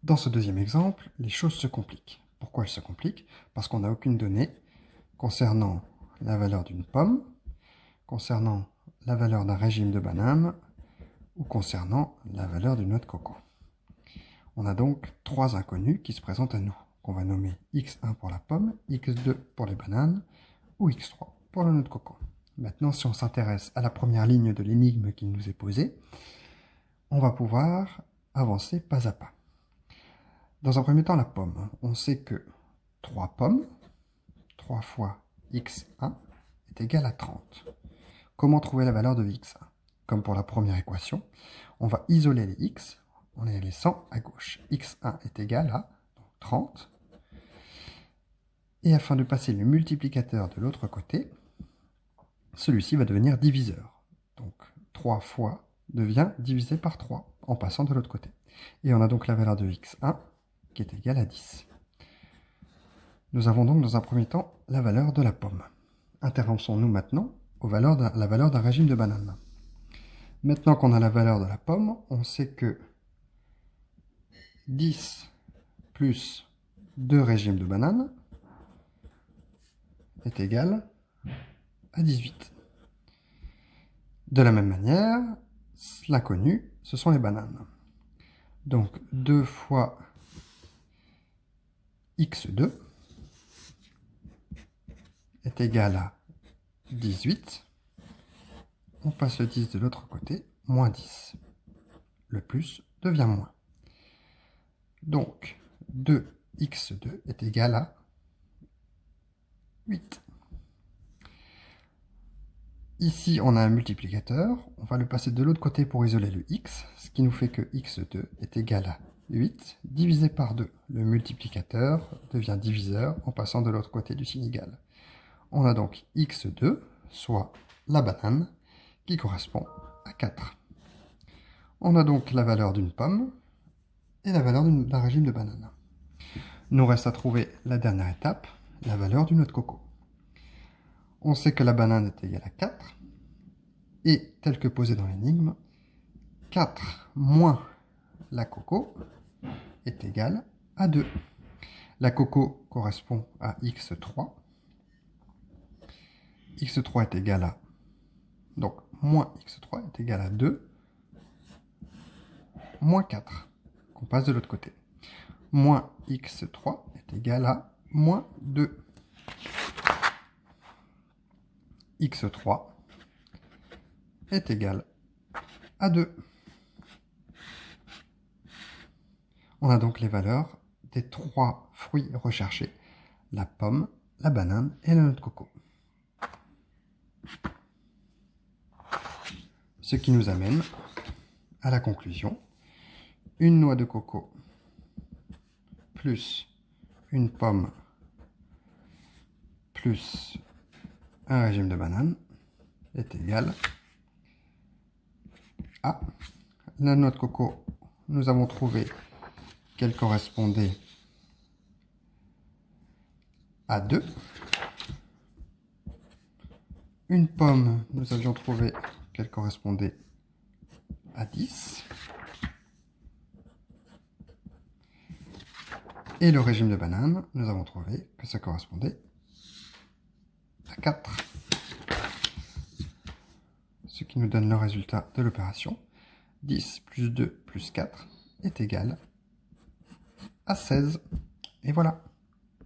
Dans ce deuxième exemple, les choses se compliquent. Pourquoi elles se compliquent? Parce qu'on n'a aucune donnée concernant la valeur d'une pomme, concernant la valeur d'un régime de banane ou concernant la valeur d'une noix de coco. On a donc trois inconnus qui se présentent à nous, qu'on va nommer x1 pour la pomme, x2 pour les bananes ou x3 pour la noix de coco. Maintenant, si on s'intéresse à la première ligne de l'énigme qui nous est posée, on va pouvoir avancer pas à pas. Dans un premier temps, la pomme. On sait que 3 pommes, 3 fois x1 est égal à 30. Comment trouver la valeur de x1? Comme pour la première équation, on va isoler les x en les laissant à gauche. x1 est égal à 30. Et afin de passer le multiplicateur de l'autre côté, celui-ci va devenir diviseur. Donc 3 fois devient divisé par 3 en passant de l'autre côté. Et on a donc la valeur de x1 qui est égale à 10. Nous avons donc dans un premier temps la valeur de la pomme. Intéressons-nous maintenant la valeur d'un régime de banane. Maintenant qu'on a la valeur de la pomme, on sait que 10 plus 2 régimes de bananes est égal à 18. De la même manière, l'inconnu, ce sont les bananes. Donc 2 fois x2 est égal à 18. On passe le 10 de l'autre côté, moins 10. Le plus devient moins. Donc 2x2 est égal à 8. Ici, on a un multiplicateur. On va le passer de l'autre côté pour isoler le x, ce qui nous fait que x2 est égal à 8 divisé par 2. Le multiplicateur devient diviseur en passant de l'autre côté du signe égal. On a donc x2, soit la banane, qui correspond à 4. On a donc la valeur d'une pomme et la valeur d'un régime de banane. Nous reste à trouver la dernière étape, la valeur d'une noix de coco. On sait que la banane est égale à 4, et tel que posé dans l'énigme, 4 moins la coco est égal à 2. La coco correspond à x3. x3 est égal à... Donc, moins x3 est égal à 2, moins 4, qu'on passe de l'autre côté. Moins x3 est égal à moins 2. x3 est égal à 2. On a donc les valeurs des trois fruits recherchés, la pomme, la banane et la noix de coco. Ce qui nous amène à la conclusion. Une noix de coco plus une pomme plus un régime de banane est égal à la noix de coco. Nous avons trouvé qu'elle correspondait à 2. Une pomme, nous avions trouvé qu'elle correspondait à 10. Et le régime de banane, nous avons trouvé que ça correspondait à 4. Ce qui nous donne le résultat de l'opération. 10 plus 2 plus 4 est égal à 16. Et voilà.